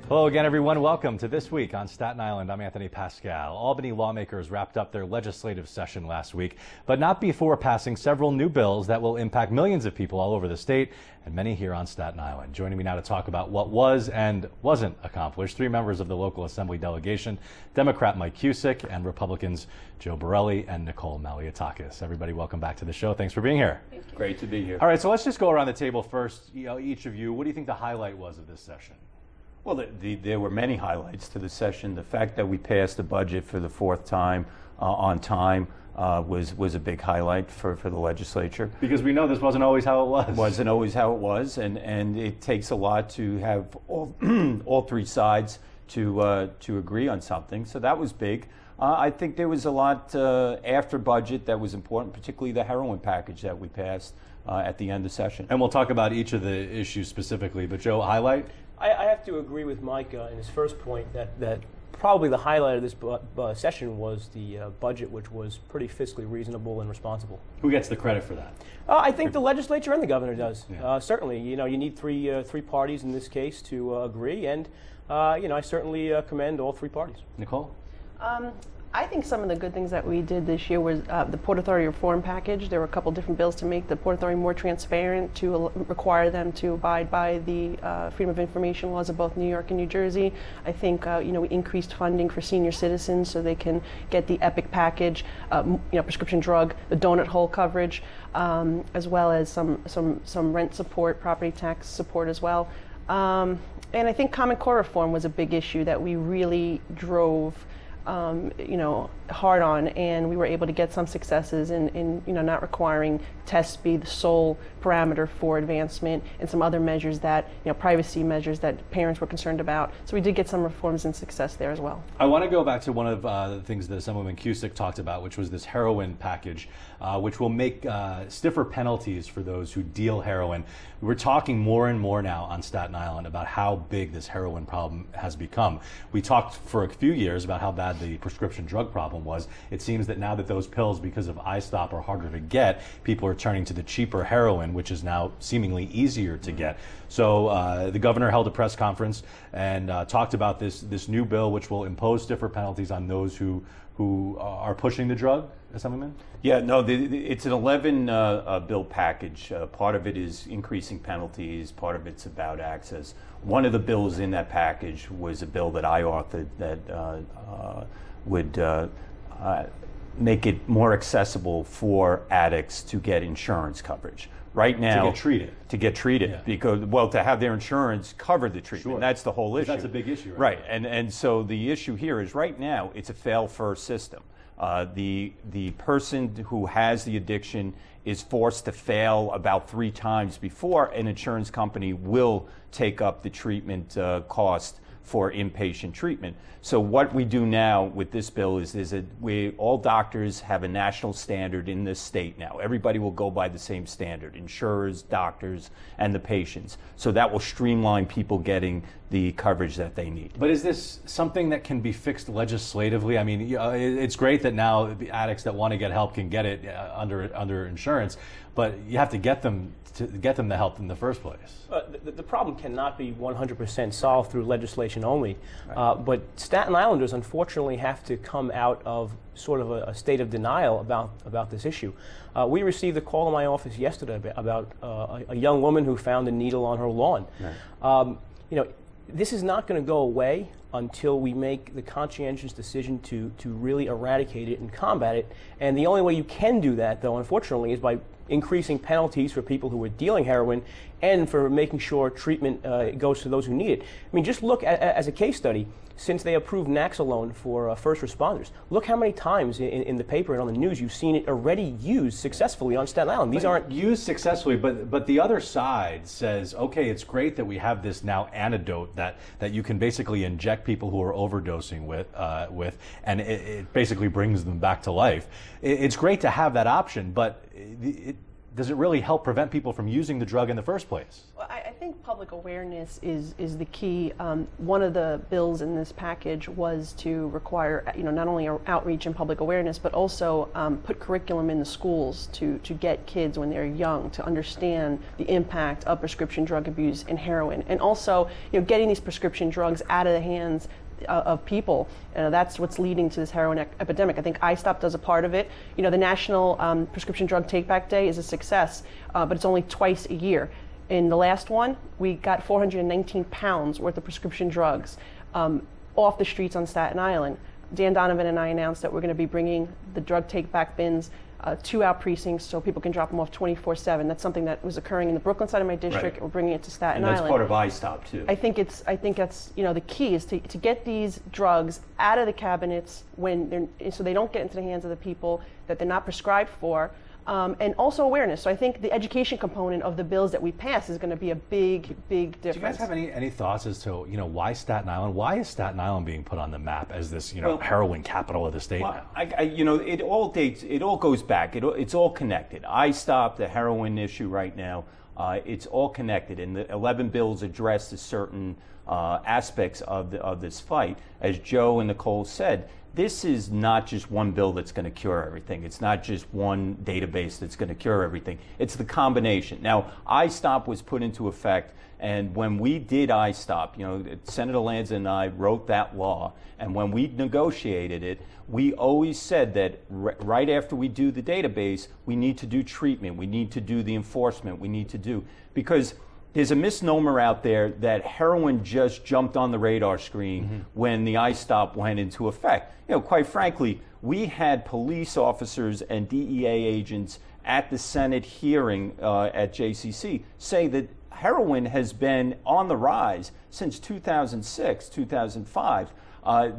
Hello again, everyone. Welcome to This Week on Staten Island. I'm Anthony Pascal. Albany lawmakers wrapped up their legislative session last week, but not before passing several new bills that will impact millions of people all over the state and many here on Staten Island. Joining me now to talk about what was and wasn't accomplished, three members of the local assembly delegation, Democrat Mike Cusick and Republicans Joe Borelli and Nicole Malliotakis. Everybody, welcome back to the show. Thanks for being here. Thank you. Great to be here. All right, so let's just go around the table first. Each of you, what do you think the highlight was of this session? Well, there were many highlights to the session. The fact that we passed the budget for the fourth time on time was a big highlight for the legislature. Because we know this wasn't always how it was. Wasn't always how it was, and it takes a lot to have all three sides to agree on something. So that was big. I think there was a lot after budget that was important, particularly the heroin package that we passed at the end of the session. And we'll talk about each of the issues specifically, but Joe, highlight? I have to agree with Mike in his first point that probably the highlight of this session was the budget, which was pretty fiscally reasonable and responsible. Who gets the credit for that? I think the legislature and the governor does. Yeah. Certainly, you need three parties in this case to agree, and I certainly commend all three parties. Nicole? I think some of the good things that we did this year was the Port Authority reform package. There were a couple different bills to make the Port Authority more transparent, to require them to abide by the freedom of information laws of both New York and New Jersey. I think we increased funding for senior citizens so they can get the EPIC package, prescription drug, the donut hole coverage, as well as some rent support, property tax support as well. And I think Common Core reform was a big issue that we really drove hard on, and we were able to get some successes in not requiring tests be the sole parameter for advancement, and some other measures that, privacy measures that parents were concerned about. So we did get some reforms and success there as well. I want to go back to one of the things that Assemblymember Cusick talked about, which was this heroin package, which will make stiffer penalties for those who deal heroin. We're talking more and more now on Staten Island about how big this heroin problem has become. We talked for a few years about how bad the prescription drug problem was. It seems that now that those pills, because of iStop, are harder to get, people are turning to the cheaper heroin, which is now seemingly easier to get. So the governor held a press conference and talked about this new bill, which will impose stiffer penalties on those who are pushing the drug. Assemblyman? Yeah, no, it's an 11 bill package. Part of it is increasing penalties. Part of it's about access. One of the bills in that package was a bill that I authored that would make it more accessible for addicts to get insurance coverage. Right now, to get treated, yeah. Because to have their insurance cover the treatment. Sure. That's the whole issue. That's a big issue, right? And so the issue here is right now it's a fail-first system. The person who has the addiction is forced to fail about 3 times before an insurance company will take up the treatment cost for inpatient treatment. So what we do now with this bill is that all doctors have a national standard in this state now. Everybody will go by the same standard, insurers, doctors, and the patients. So that will streamline people getting the coverage that they need. But is this something that can be fixed legislatively? I mean, it's great that now the addicts that want to get help can get it under insurance, but you have to get them the help in the first place. The problem cannot be 100% solved through legislation only, right. But Staten Islanders unfortunately have to come out of sort of a state of denial about this issue. We received a call in my office yesterday about a young woman who found a needle on her lawn. Right. This is not going to go away until we make the conscientious decision to really eradicate it and combat it. And the only way you can do that, though, unfortunately, is by increasing penalties for people who are dealing heroin and for making sure treatment goes to those who need it. I mean, just look as a case study. Since they approved Naxalone for first responders, look how many times in the paper and on the news you've seen it already used successfully on Staten Island. These aren't used successfully, but the other side says, okay, it's great that we have this now antidote that you can basically inject people who are overdosing with, and it basically brings them back to life. It's great to have that option, but does it really help prevent people from using the drug in the first place? Well, I think public awareness is the key. One of the bills in this package was to require, not only outreach and public awareness, but also put curriculum in the schools to get kids when they're young to understand the impact of prescription drug abuse and heroin, and also, getting these prescription drugs out of the hands of people. That's what's leading to this heroin epidemic. I think iStop does a part of it. The National Prescription Drug Take-Back Day is a success, but it's only twice a year. In the last one, we got 419 pounds worth of prescription drugs off the streets on Staten Island. Dan Donovan and I announced that we're going to be bringing the drug take-back bins to our precincts so people can drop them off 24/7. That's something that was occurring in the Brooklyn side of my district. Right. We're bringing it to Staten And that's Island. part of iStop too. I think that's the key is to get these drugs out of the cabinets so they don't get into the hands of the people that they're not prescribed for. And also awareness. So I think the education component of the bills that we pass is going to be a big, big difference. Do you guys have any thoughts as to why Staten Island? Why is Staten Island being put on the map as this heroin capital of the state now? It all dates. It all goes back. It's all connected. iStop, the heroin issue right now. It's all connected, and the 11 bills address the certain aspects of this fight. As Joe and Nicole said, this is not just one bill that's going to cure everything. It's not just one database that's going to cure everything. It's the combination. Now, iStop was put into effect, and when we did iStop, Senator Lanza and I wrote that law, and when we negotiated it, we always said that right after we do the database, we need to do treatment, we need to do the enforcement, because there's a misnomer out there that heroin just jumped on the radar screen when the iStop went into effect. Quite frankly, we had police officers and DEA agents at the Senate hearing at JCC say that heroin has been on the rise since 2006, 2005.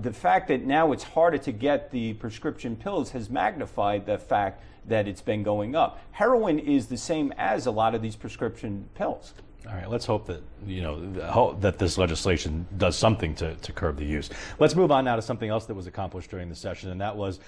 The fact that now it's harder to get the prescription pills has magnified the fact that it's been going up. Heroin is the same as a lot of these prescription pills. All right, let's hope that that this legislation does something to curb the use. Let's move on now to something else that was accomplished during the session, and that was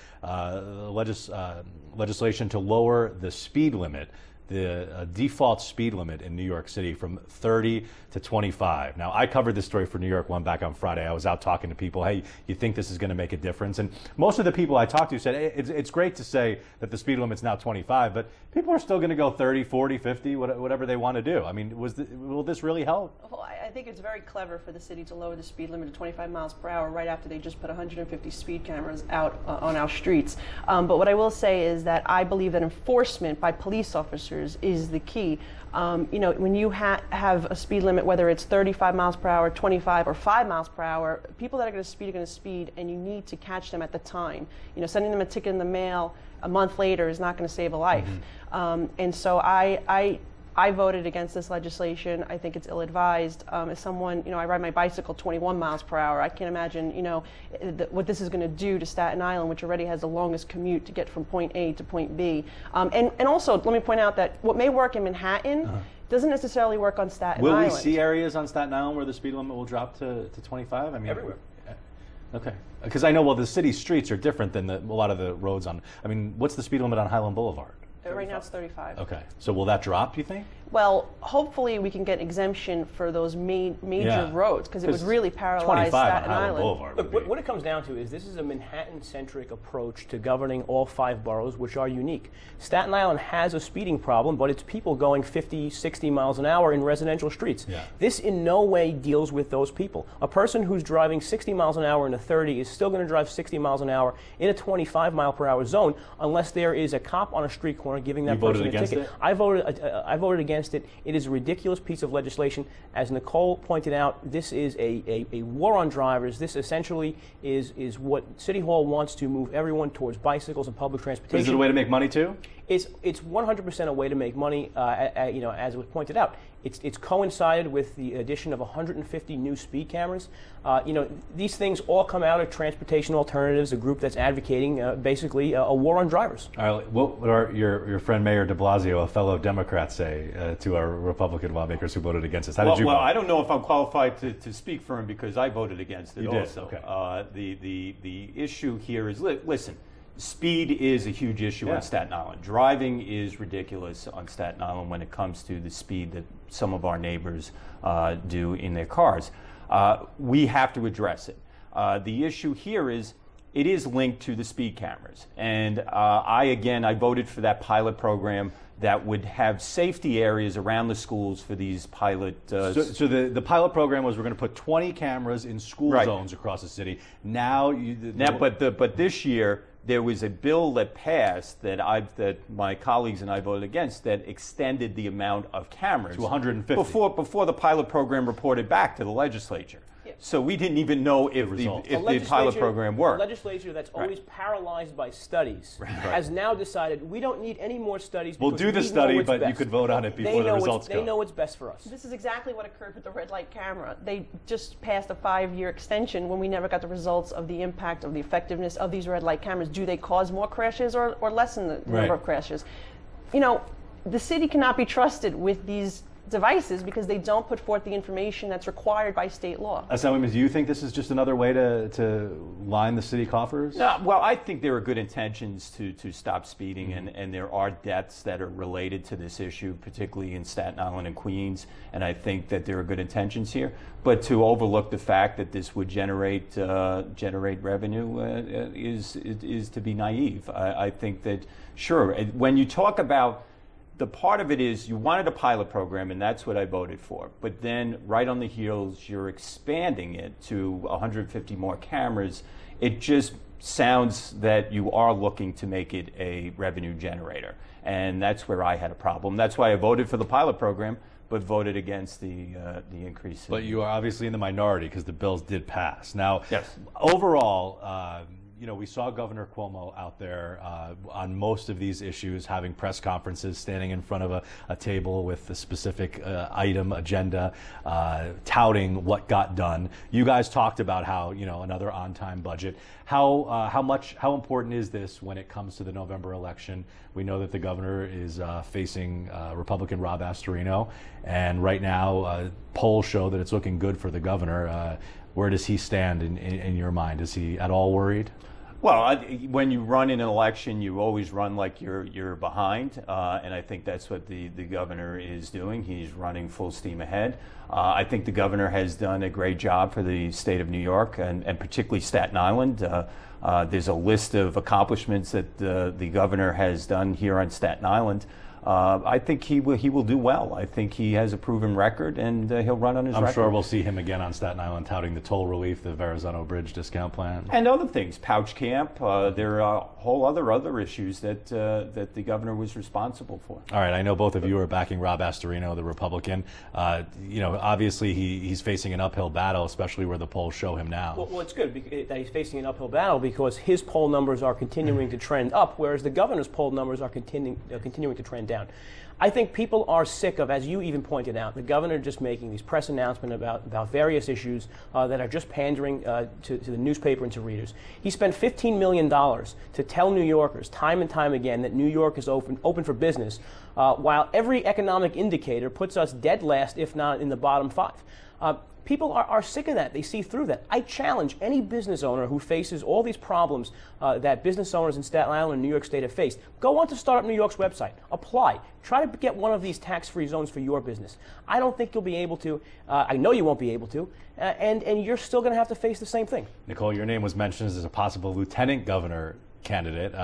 legislation to lower the speed limit, the default speed limit in New York City from 30 to 25. Now, I covered this story for NY1 back on Friday. I was out talking to people, hey, you think this is going to make a difference? And most of the people I talked to said, hey, it's great to say that the speed limit's now 25, but people are still going to go 30, 40, 50, whatever they want to do. I mean, will this really help? Well, I think it's very clever for the city to lower the speed limit to 25 miles per hour right after they just put 150 speed cameras out on our streets. But what I will say is that I believe that enforcement by police officers is the key. When you have a speed limit, whether it's 35 miles per hour, 25, or 5 miles per hour, people that are going to speed, and you need to catch them at the time. Sending them a ticket in the mail a month later is not going to save a life. And so I voted against this legislation. I think it's ill-advised. As someone, I ride my bicycle 21 miles per hour. I can't imagine, what this is going to do to Staten Island, which already has the longest commute to get from point A to point B. And also, let me point out that what may work in Manhattan doesn't necessarily work on Staten Island. Will we see areas on Staten Island where the speed limit will drop to 25? I mean, everywhere. Okay, because I know, the city streets are different than a lot of the roads on. I mean, what's the speed limit on Highland Boulevard? Right now it's 35. Okay, so will that drop, you think? Well, hopefully we can get exemption for those major roads, because it would really paralyze 25 Staten on Highland Island. Boulevard. Look, what it comes down to is this is a Manhattan-centric approach to governing all 5 boroughs, which are unique. Staten Island has a speeding problem, but it's people going 50, 60 miles an hour in residential streets. Yeah. This in no way deals with those people. A person who's driving 60 miles an hour in a 30 is still going to drive 60 miles an hour in a 25 mile per hour zone unless there is a cop on a street corner giving that person a ticket. It? I voted against it. It is a ridiculous piece of legislation. As Nicole pointed out, this is a war on drivers. This essentially is what City Hall wants to move everyone towards bicycles and public transportation. Is it a way to make money too? It's 100% a way to make money. As was pointed out, it's coincided with the addition of 150 new speed cameras. These things all come out of Transportation Alternatives, a group that's advocating basically a war on drivers. All right, what would your friend Mayor de Blasio, a fellow Democrat, say to our Republican lawmakers who voted against this? How did you vote? Well, I don't know if I'm qualified to speak for him because I voted against it you also. Did? Okay. The issue here is, listen, speed is a huge issue Yeah. on Staten Island. Driving is ridiculous on Staten Island when it comes to the speed that some of our neighbors do in their cars. We have to address it. The issue here is it is linked to the speed cameras. And I voted for that pilot program that would have safety areas around the schools for these pilot. So the pilot program was we're going to put 20 cameras in school Right. zones across the city. Now, but this year there was a bill that passed that my colleagues and I voted against that extended the amount of cameras to 150 before the pilot program reported back to the legislature. Yeah. So we didn't even know if the pilot program worked. The legislature that's always paralyzed by studies has now decided we don't need any more studies. We'll do the study, but you could vote on it before the results They know what's best for us. This is exactly what occurred with the red light camera. They just passed a 5-year extension when we never got the results of the impact of the effectiveness of these red light cameras. Do they cause more crashes or lessen the number of crashes? You know, the city cannot be trusted with these devices because they don't put forth the information that's required by state law. Assemblymembers, do you think this is just another way to line the city coffers? No, well, I think there are good intentions to stop speeding, and there are deaths that are related to this issue, particularly in Staten Island and Queens, and I think that there are good intentions here. But to overlook the fact that this would generate revenue is to be naive. I think that, sure, when you talk about the part of it is you wanted a pilot program, and that's what I voted for. But then right on the heels, you're expanding it to 150 more cameras. It just sounds that you are looking to make it a revenue generator. And that's where I had a problem. That's why I voted for the pilot program, but voted against the increase. But you are obviously in the minority because the bills did pass. Now, yes. Overall, you know, we saw Governor Cuomo out there on most of these issues, having press conferences, standing in front of a table with a specific item, agenda, touting what got done. You guys talked about how, you know, another on-time budget. How important is this when it comes to the November election? We know that the governor is facing Republican Rob Astorino, and right now polls show that it's looking good for the governor. Where does he stand in your mind? Is he at all worried? Well, when you run in an election, you always run like you're behind, and I think that's what the governor is doing. He's running full steam ahead. I think the governor has done a great job for the state of New York, and particularly Staten Island. There's a list of accomplishments that the governor has done here on Staten Island. I think he will do well. I think he has a proven record, and he'll run on his record. I'm sure we'll see him again on Staten Island touting the toll relief, the Verrazano Bridge discount plan. And other things, Pouch Camp. There are whole other issues that the governor was responsible for. All right, I know both of you are backing Rob Astorino, the Republican. You know, obviously he's facing an uphill battle, especially where the polls show him now. Well, it's good that he's facing an uphill battle because his poll numbers are continuing to trend up, whereas the governor's poll numbers are continuing to trend down. I think people are sick of, as you even pointed out, the governor just making these press announcements about various issues that are just pandering to the newspaper and to readers. He spent $15 million to tell New Yorkers time and time again that New York is open for business, while every economic indicator puts us dead last, if not in the bottom 5. People are sick of that. They see through that. I challenge any business owner who faces all these problems that business owners in Staten Island and New York State have faced. Go onto Startup New York's website. Apply. Try to get one of these tax-free zones for your business. I don't think you'll be able to. I know you won't be able to. And you're still going to have to face the same thing. Nicole, your name was mentioned as a possible lieutenant governor candidate.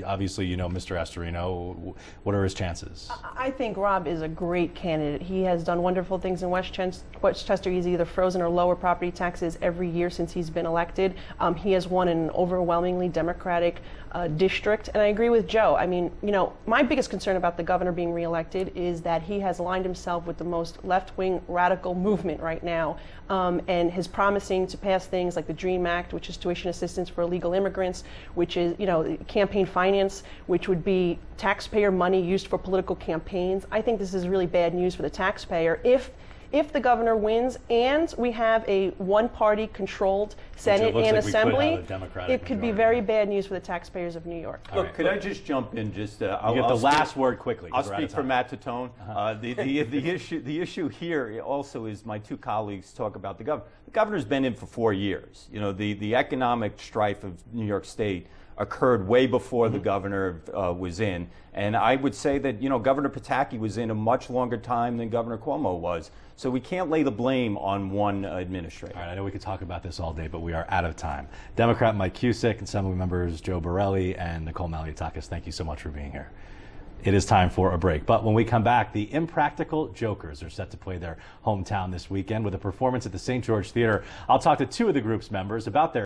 Obviously, you know Mr. Astorino. What are his chances? I think Rob is a great candidate. He has done wonderful things in Westchester. He's either frozen or lower property taxes every year since he's been elected. He has won an overwhelmingly Democratic district. And I agree with Joe. I mean, you know, my biggest concern about the governor being reelected is that he has aligned himself with the most left-wing radical movement right now, and is promising to pass things like the DREAM Act, which is tuition assistance for illegal immigrants, which is, you know, campaign finance, which would be taxpayer money used for political campaigns. I think this is really bad news for the taxpayer if the governor wins and we have a one-party controlled Senate and Assembly. It could be very bad news for the taxpayers of New York. Look, could I just jump in? Just I'll get the last word quickly. I'll speak for Matt Titone. The issue here also is my two colleagues talk about the governor. The governor's been in for 4 years. You know, the economic strife of New York State occurred way before the governor was in. And I would say that, Governor Pataki was in a much longer time than Governor Cuomo was. So we can't lay the blame on one administrator. All right, I know we could talk about this all day, but we are out of time. Democrat Mike Cusick, Assembly members Joe Borelli and Nicole Malliotakis, thank you so much for being here. It is time for a break, but when we come back, the Impractical Jokers are set to play their hometown this weekend with a performance at the St. George Theater. I'll talk to two of the group's members about their